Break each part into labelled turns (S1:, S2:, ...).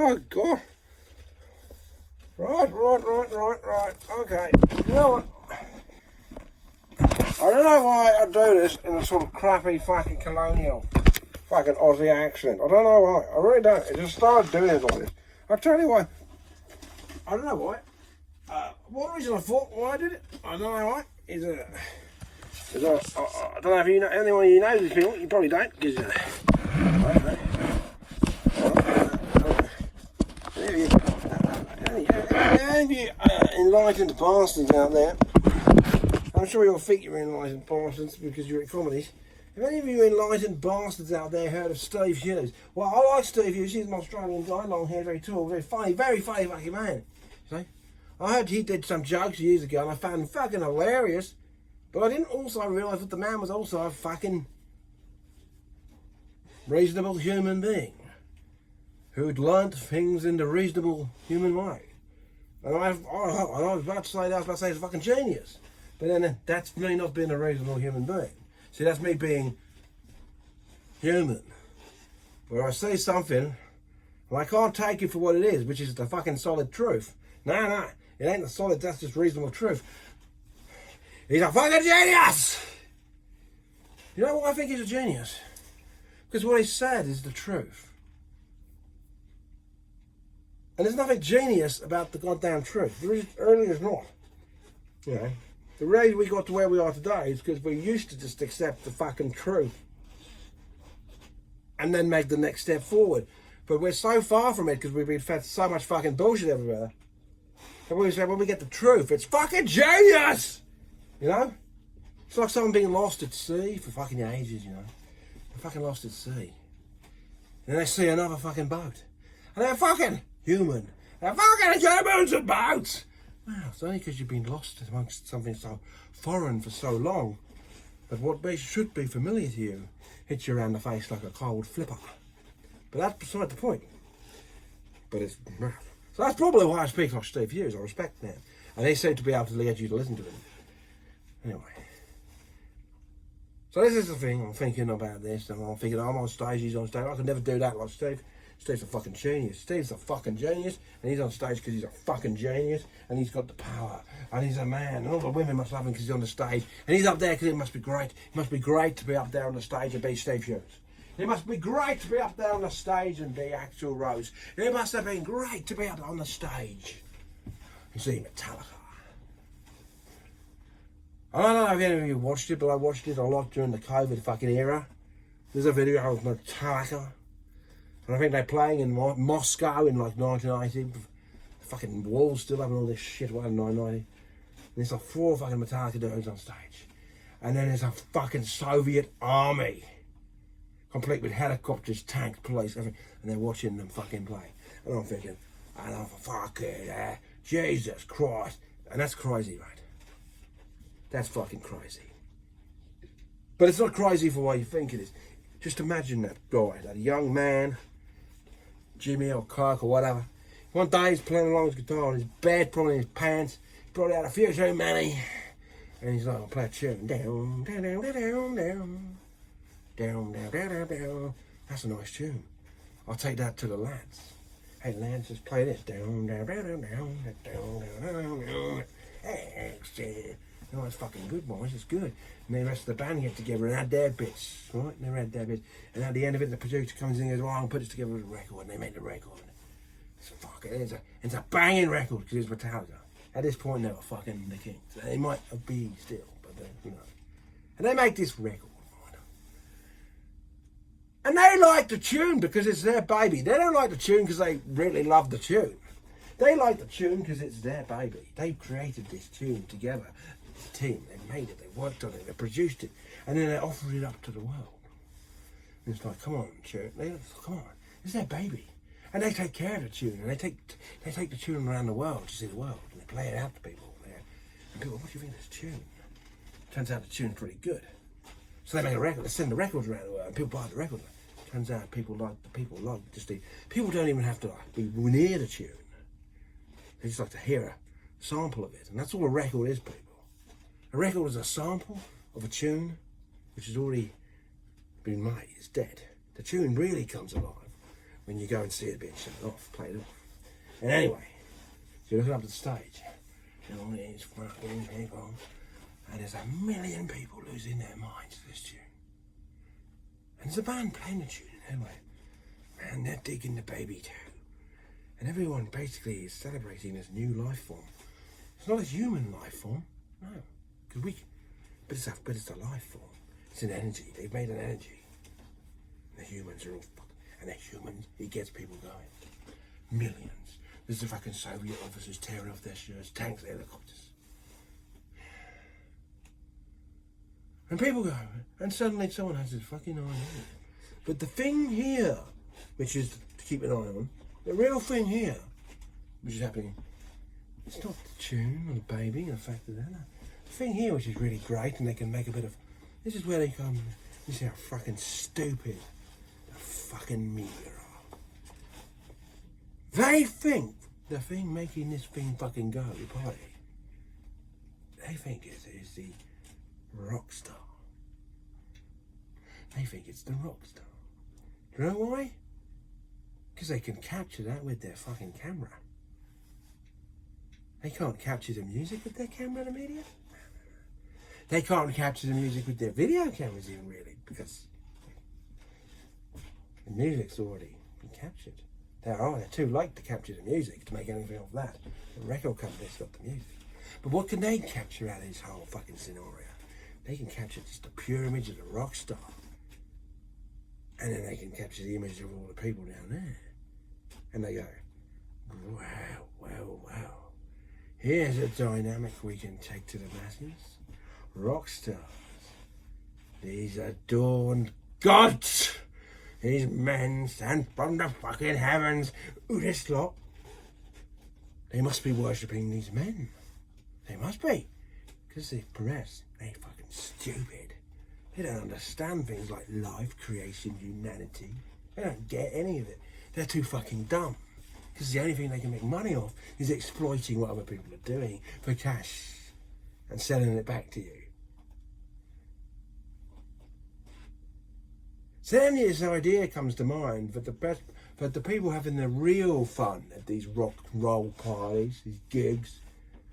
S1: Oh, God. Right. Okay. You know what? I don't know why I do this in a sort of crappy fucking colonial fucking Aussie accent. I don't know why. I really don't. I just started doing it like this. I'll tell you why. I don't know why. One reason I thought why I did it, I don't know why, I don't know if you know, anyone of you knows these people, you probably don't, because I don't know. Any of you enlightened bastards out there, I'm sure you'll think you're enlightened bastards because you're at comedies. If any of you enlightened bastards out there heard of Steve Hughes, well, I like Steve Hughes. He's an Australian guy, long hair, very tall, very funny fucking man. See? I heard he did some jokes years ago and I found him fucking hilarious, but I didn't also realise that the man was also a fucking reasonable human being who'd learnt things in the reasonable human way. And I was about to say he's a fucking genius. But then that's me not being a reasonable human being. See, that's me being human. Where I see something, and I can't take it for what it is, which is the fucking solid truth. No, it ain't the solid, that's just reasonable truth. He's a fucking genius! You know why I think he's a genius? Because what he said is the truth. And there's nothing genius about the goddamn truth. There really is not. You know, the reason we got to where we are today is because we used to just accept the fucking truth and then make the next step forward. But we're so far from it because we've been fed so much fucking bullshit everywhere. And we say when we get the truth, it's fucking genius! You know? It's like someone being lost at sea for fucking ages, you know? They're fucking lost at sea. And they see another fucking boat. And they're fucking human. They're fucking humans and boats! Wow, it's only because you've been lost amongst something so foreign for so long that what should be familiar to you hits you around the face like a cold flipper. But that's beside the point. But it's... So that's probably why I speak like Steve Hughes. I respect that. And he seemed to be able to get you to listen to him. Anyway. So this is the thing, I'm thinking about this, and I'm thinking, I'm on stage, he's on stage. I could never do that like Steve. Steve's a fucking genius. Steve's a fucking genius, and he's on stage because he's a fucking genius, and he's got the power, and he's a man, and all the women must love him because he's on the stage, and he's up there because it must be great. It must be great to be up there on the stage and be Steve Hughes. It must be great to be up there on the stage and be Axl Rose. It must have been great to be up on the stage and see Metallica. I don't know if any of you watched it, but I watched it a lot during the COVID fucking era. There's a video of Metallica. And I think they're playing in Moscow in like 1980. The fucking walls still having all this shit in 1990. And there's like 4 fucking Metallica dudes on stage. And then there's a fucking Soviet army. Complete with helicopters, tanks, police, everything. And they're watching them fucking play. And I'm thinking, fucking, Jesus Christ. And that's crazy, right? That's fucking crazy. But it's not crazy for what you think it is. Just imagine that guy, that young man, Jimmy or Kirk or whatever. One day he's playing along his guitar and his bed probably in his pants. He probably had a few too many. And he's like, I'll play a tune. Down, down, down, down, down. Down, down, down, down, down. That's a nice tune. I'll take that to the lads. Hey lads, just play this. Down, down, down, down, down, down, down, down. Oh, it's fucking good, boys, it's good. And the rest of the band get together and add their bits, right? And they add their bits. And at the end of it, the producer comes in and goes, well, I'll put this together with a record. And they make the record. It's a banging record because it's Metallica. At this point, they were fucking the Kings. They might be still, but they, you know. And they make this record. And they like the tune because it's their baby. They don't like the tune because they really love the tune. They like the tune because it's their baby. They created this tune together. The team, they made it, they worked on it, they produced it, and then they offered it up to the world. And it's like, come on, tune, come on, it's their baby. And they take care of the tune, and they take the tune around the world to see the world, and they play it out to people. And people, what do you think of this tune? Turns out the tune's pretty good. So they make a record, they send the records around the world, and people buy the record. Turns out people don't even have to be near the tune. They just like to hear a sample of it, and that's all a record is, people. A record is a sample of a tune which has already been made, it's dead. The tune really comes alive when you go and see it being shut off, played off. And anyway, so you're looking up to the stage, and all these fucking people, and there's a million people losing their minds to this tune. And there's a band playing the tune anyway. Man, they're digging the baby too. And everyone basically is celebrating this new life form. It's not a human life form, no. But it's a life form. It's an energy. They've made an energy. And the humans are all and they're humans, it gets people going. Millions. There's the fucking Soviet officers tearing off their shirts, tanks, helicopters. And people go, and suddenly someone has this fucking idea. But the thing here, which is to keep an eye on, the real thing here, which is happening, it's not the tune or the baby and the fact that they're not. The thing here, which is really great, and they can make a bit of, this is where they come, you see how fucking stupid the fucking media are. They think the thing making this thing fucking go, the party, they think is the rock star. They think it's the rock star. Do you know why? Because they can capture that with their fucking camera. They can't capture the music with their camera, the media. They can't capture the music with their video cameras even really, because the music's already been captured. They're too late to capture the music to make anything of that. The record company's got the music. But what can they capture out of this whole fucking scenario? They can capture just a pure image of the rock star. And then they can capture the image of all the people down there. And they go, wow, wow, wow. Here's a dynamic we can take to the masses. Rock stars. These adorned gods. These men sent from the fucking heavens. Ooh, this lot. They must be worshipping these men. They must be. Because they're progressed. They're fucking stupid. They don't understand things like life, creation, humanity. They don't get any of it. They're too fucking dumb. Because the only thing they can make money off is exploiting what other people are doing for cash and selling it back to you. So then this idea comes to mind that the people having the real fun at these rock and roll parties, these gigs,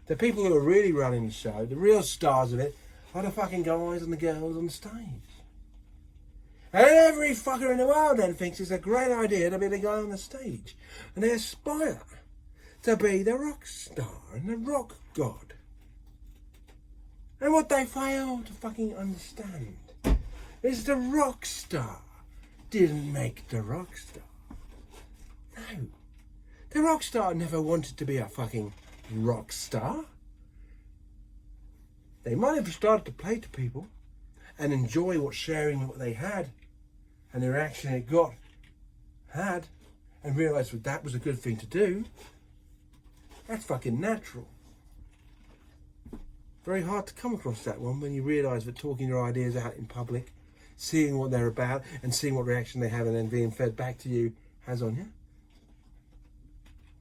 S1: the people who are really running the show, the real stars of it, are the fucking guys and the girls on the stage. And every fucker in the world then thinks it's a great idea to be the guy on the stage. And they aspire to be the rock star and the rock god. And what they fail to fucking understand is the rock star didn't make the rock star. No. The rock star never wanted to be a fucking rock star. They might have started to play to people and enjoy sharing what they had and the reaction it had and realise that that was a good thing to do. That's fucking natural. Very hard to come across that one when you realise that talking your ideas out in public, seeing what they're about and seeing what reaction they have and then being fed back to you has on you.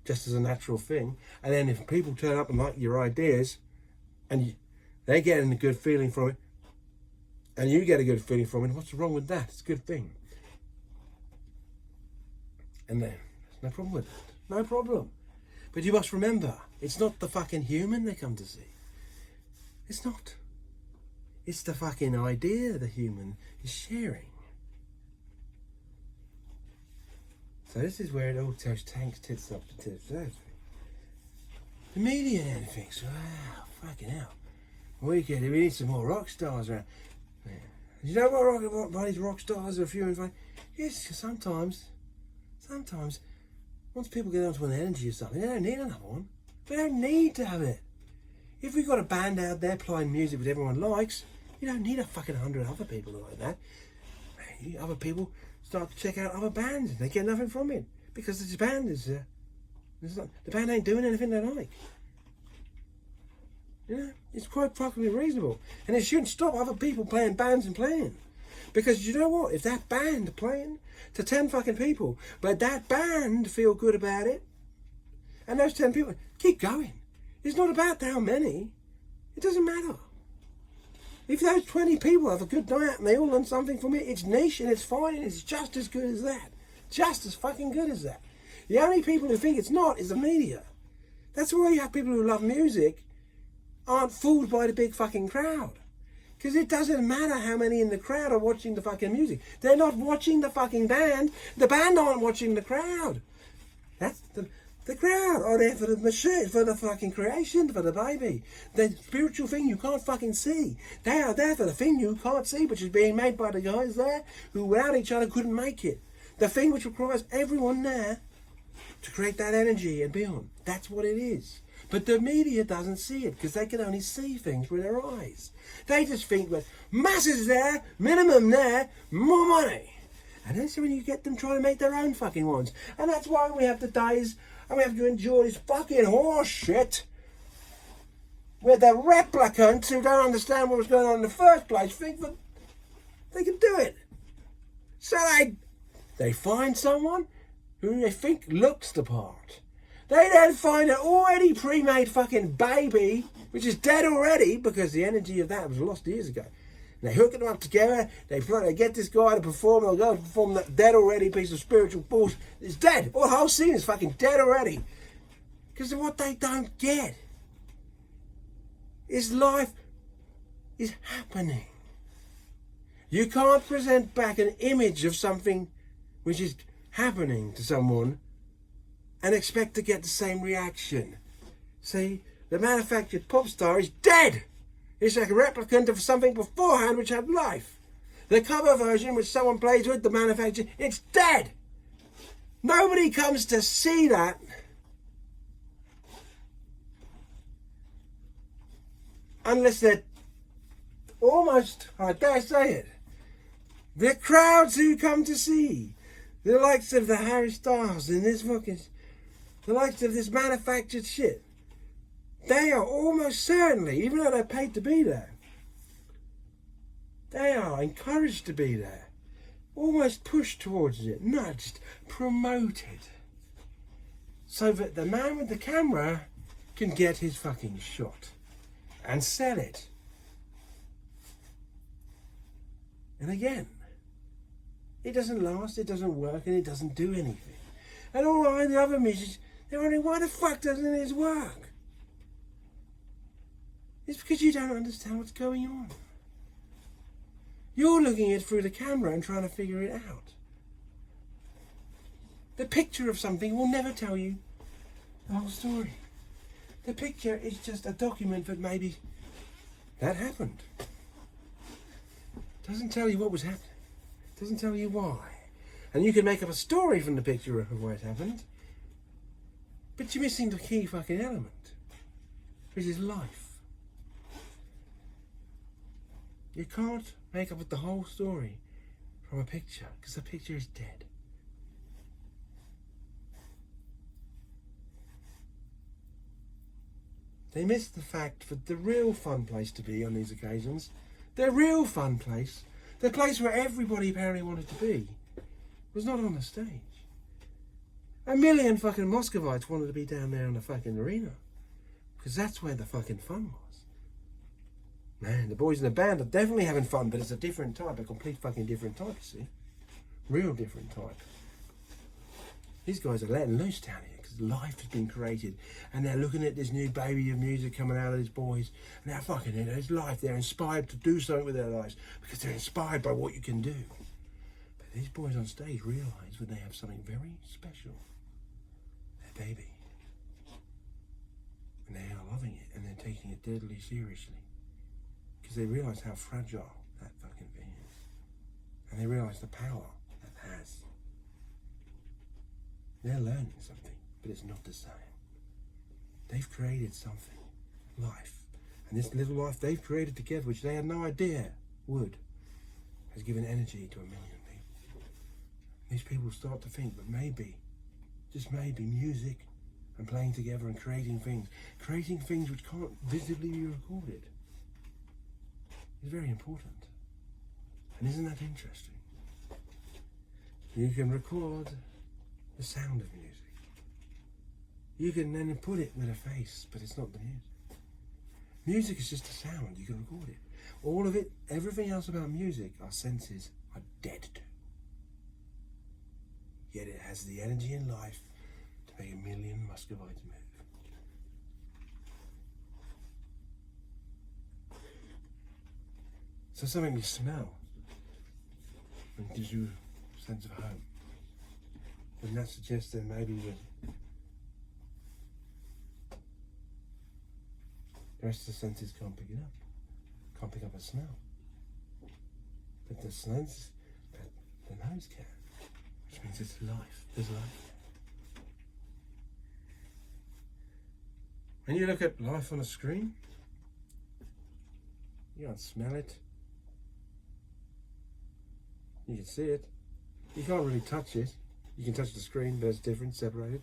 S1: Just as a natural thing. And then if people turn up and like your ideas and they get a good feeling from it and you get a good feeling from it, what's wrong with that? It's a good thing. And then there's no problem with it. No problem. But you must remember, it's not the fucking human they come to see. It's not. It's the fucking idea the human is sharing. So this is where it all goes tanks, tits up to tits. The media then thinks, wow, fucking hell. We need some more rock stars around. Yeah. You know what these rock stars are few and far? Yes, because sometimes, once people get onto an energy or something, they don't need another one. They don't need to have it. If we've got a band out there playing music that everyone likes, you don't need a fucking 100 other people like that. Other people start to check out other bands and they get nothing from it. Because this band is, the band ain't doing anything they like. You know, it's quite fucking reasonable. And it shouldn't stop other people playing bands and playing. Because you know what? If that band playing to 10 fucking people, but that band feel good about it, and those 10 people keep going. It's not about how many. It doesn't matter. If those 20 people have a good night and they all learn something from it, it's niche and it's fine and it's just as good as that. just as fucking good as that. The only people who think it's not is the media. That's why you have people who love music aren't fooled by the big fucking crowd. Because it doesn't matter how many in the crowd are watching the fucking music. They're not watching the fucking band. The band aren't watching the crowd. That's the crowd are there for the machine, for the fucking creation, for the baby. The spiritual thing you can't fucking see. They are there for the thing you can't see, which is being made by the guys there who without each other couldn't make it. The thing which requires everyone there to create that energy and beyond. That's what it is. But the media doesn't see it because they can only see things with their eyes. They just think that masses there, minimum there, more money. And that's when you get them trying to make their own fucking ones. And that's why we have to days and we have to endure this fucking horse shit where the replicants who don't understand what was going on in the first place think that they can do it. So they find someone who they think looks the part. They then find an already pre-made fucking baby, which is dead already because the energy of that was lost years ago. And they hook them up together, they get this guy to perform, they'll go perform that dead already piece of spiritual bullshit. It's dead. All the whole scene is fucking dead already. Because of what they don't get is life is happening. You can't present back an image of something which is happening to someone and expect to get the same reaction. See, the manufactured pop star is dead. It's like a replicant of something beforehand which had life. The cover version which someone plays with, the manufacturer, it's dead. Nobody comes to see that unless they're almost, I dare say it, the crowds who come to see the likes of the Harry Styles and this fucking, the likes of this manufactured shit, they are almost certainly, even though they're paid to be there, they are encouraged to be there, almost pushed towards it, nudged, promoted, so that the man with the camera can get his fucking shot and sell it. And again, it doesn't last, it doesn't work, and it doesn't do anything. And all the other musicians, they're wondering, why the fuck doesn't this work? It's because you don't understand what's going on. You're looking at it through the camera and trying to figure it out. The picture of something will never tell you the whole story. The picture is just a document that maybe that happened. Doesn't tell you what was happening. Doesn't tell you why. And you can make up a story from the picture of why it happened. But you're missing the key fucking element, which is life. You can't make up the whole story from a picture, because the picture is dead. They miss the fact that the real fun place to be on these occasions, the real fun place, the place where everybody apparently wanted to be, was not on the stage. 1 million fucking Muscovites wanted to be down there in the fucking arena, because that's where the fucking fun was. Man, the boys in the band are definitely having fun, but it's a different type, a complete fucking different type, you see. Real different type. These guys are letting loose down here, because life has been created, and they're looking at this new baby of music coming out of these boys, and they're fucking in it. Life. They're inspired to do something with their lives, because they're inspired by what you can do. But these boys on stage realise that they have something very special. Their baby. And they are loving it, and they're taking it deadly seriously. Because they realise how fragile that fucking thing is. And they realise the power that has. They're learning something, but it's not the same. They've created something, life. And this little life they've created together, which they had no idea would, has given energy to 1 million people. These people start to think that maybe, just maybe, music and playing together and creating things which can't visibly be recorded, is very important. And isn't that interesting? You can record the sound of music. You can then put it with a face, but it's not the music. Music is just a sound, you can record it. All of it, everything else about music, our senses are dead to. yet it has the energy and life to make a million Muscovites move. So something you smell and gives you a sense of home. And that suggests that maybe the rest of the senses can't pick it up. Can't pick up a smell. But the sense, the nose can. Which means it's life. There's life. When you look at life on a screen, you can't smell it. You can see it. You can't really touch it. You can touch the screen, but it's different, separated.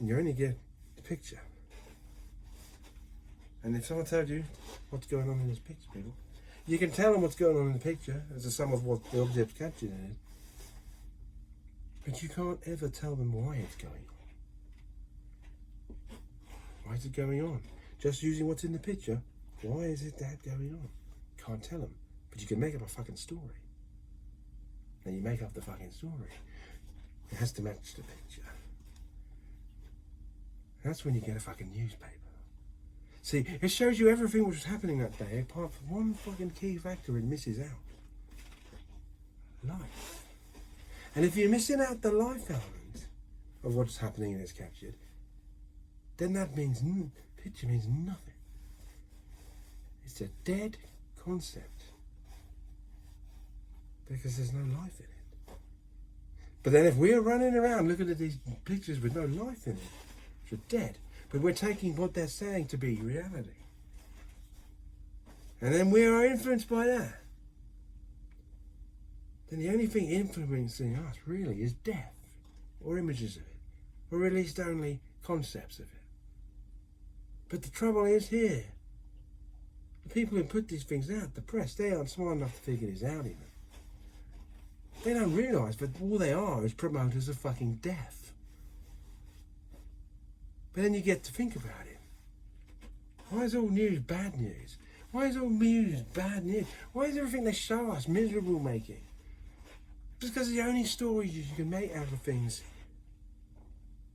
S1: And you only get the picture. And if someone told you what's going on in this picture, people, you can tell them what's going on in the picture as a sum of what the object's captured in it. But you can't ever tell them why it's going on. Why is it going on? Just using what's in the picture, why is it that going on? Can't tell them. But you can make up a fucking story. And you make up the fucking story. It has to match the picture. That's when you get a fucking newspaper. See, it shows you everything which was happening that day, apart from one fucking key factor it misses out. Life. And if you're missing out the life element of what's happening and it's captured, then that means, picture means nothing. It's a dead concept. Because there's no life in it. But then if we're running around looking at these pictures with no life in it, which are dead, but we're taking what they're saying to be reality. And then we are influenced by that. Then the only thing influencing us really is death, or images of it, or at least only concepts of it. But the trouble is here. The people who put these things out, the press, they aren't smart enough to figure this out even. They don't realise that all they are is promoters of fucking death. But then you get to think about it. Why is all news bad news? Why is all news bad news? Why is everything they show us miserable making? Just because the only stories you can make out of things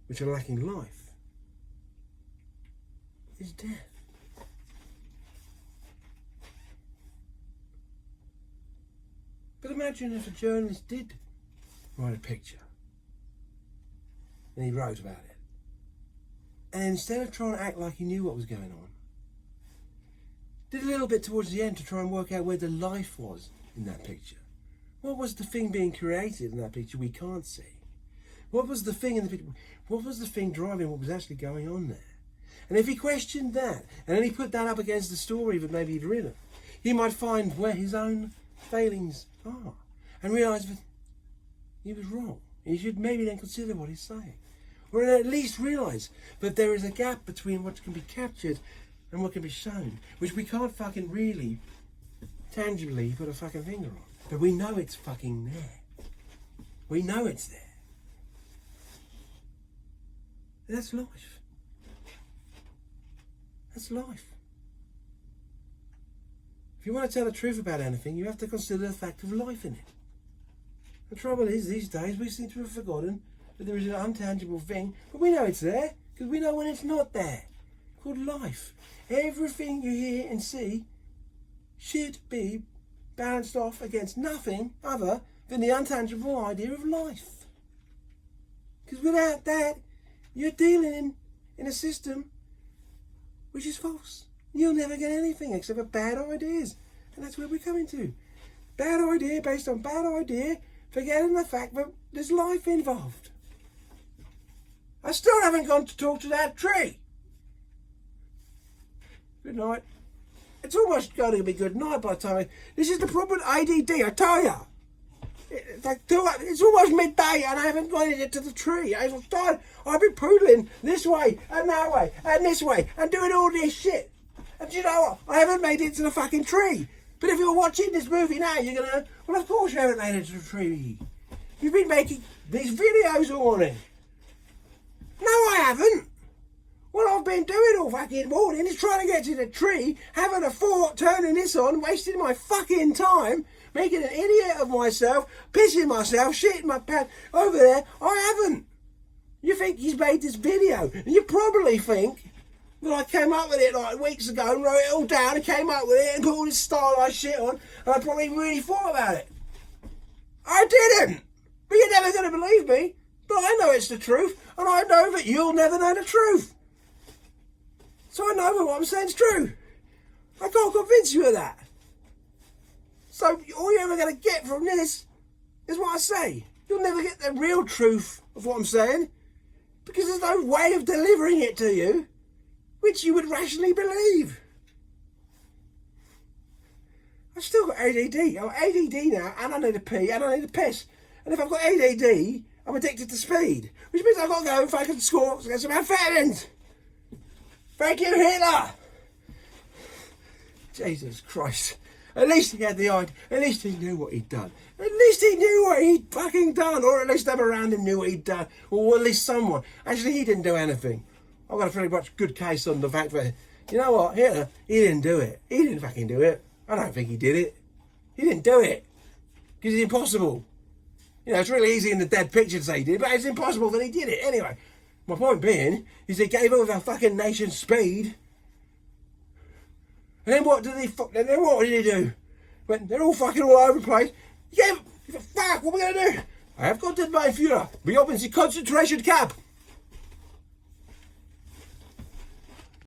S1: which are lacking life is death. But imagine if a journalist did write a picture and he wrote about it. And instead of trying to act like he knew what was going on, did a little bit towards the end to try and work out where the life was in that picture. What was the thing being created in that picture we can't see? What was the thing in the picture? What was the thing driving what was actually going on there? And if he questioned that, and then he put that up against the story that maybe he'd written, he might find where his own failings are and realise that he was wrong. He should maybe then consider what he's saying. Or at least realise that there is a gap between what can be captured and what can be shown, which we can't fucking really tangibly put a fucking finger on. But we know it's fucking there. We know it's there. That's life. That's life. If you want to tell the truth about anything, you have to consider the fact of life in it. The trouble is, these days, we seem to have forgotten that there is an untangible thing, but we know it's there, because we know when it's not there, called life. Everything you hear and see should be balanced off against nothing other than the untangible idea of life. Because without that, you're dealing in a system which is false. You'll never get anything except for bad ideas. And that's where we're coming to. Bad idea based on bad idea, forgetting the fact that there's life involved. I still haven't gone to talk to that tree. Good night. It's almost going to be good night by the time this is the problem with ADD, I tell you. It's almost midday and I haven't got it to the tree. I've been poodling this way and that way and this way and doing all this shit. And do you know what? I haven't made it to the fucking tree. But if you're watching this movie now, you're going to, well, of course you haven't made it to the tree. You've been making these videos all morning. No, I haven't. What I've been doing all fucking morning is trying to get to the tree, having a thought, turning this on, wasting my fucking time, making an idiot of myself, pissing myself, shitting my pants over there. I haven't. You think he's made this video, and you probably think that I came up with it like weeks ago and wrote it all down and came up with it and put all this stylized shit on, and I probably really thought about it. I didn't. But you're never going to believe me. But I know it's the truth, and I know that you'll never know the truth. So I know that what I'm saying is true. I can't convince you of that. So all you're ever going to get from this is what I say. You'll never get the real truth of what I'm saying, because there's no way of delivering it to you which you would rationally believe. I've still got ADD. I'm ADD now, and I need a pee, and I need a piss. And if I've got ADD, I'm addicted to speed, which means I've got to go and fucking score to get some amphetamines. Thank you, Hitler. Jesus Christ. At least he had the idea. At least he knew what he'd done. At least he knew what he'd fucking done. Or at least them around him knew what he'd done. Or at least someone. Actually, he didn't do anything. I've got a pretty much good case on the fact that, you know what, Hitler, he didn't do it. He didn't fucking do it. I don't think he did it. He didn't do it. Because it's impossible. You know, it's really easy in the dead picture to say he did, but it's impossible that he did it. Anyway, my point being is he gave all the fucking nation speed. And then what did he do? When they're all fucking all over the place. He gave, fuck, what are we going to do? I have got my Führer. We open the concentration camp.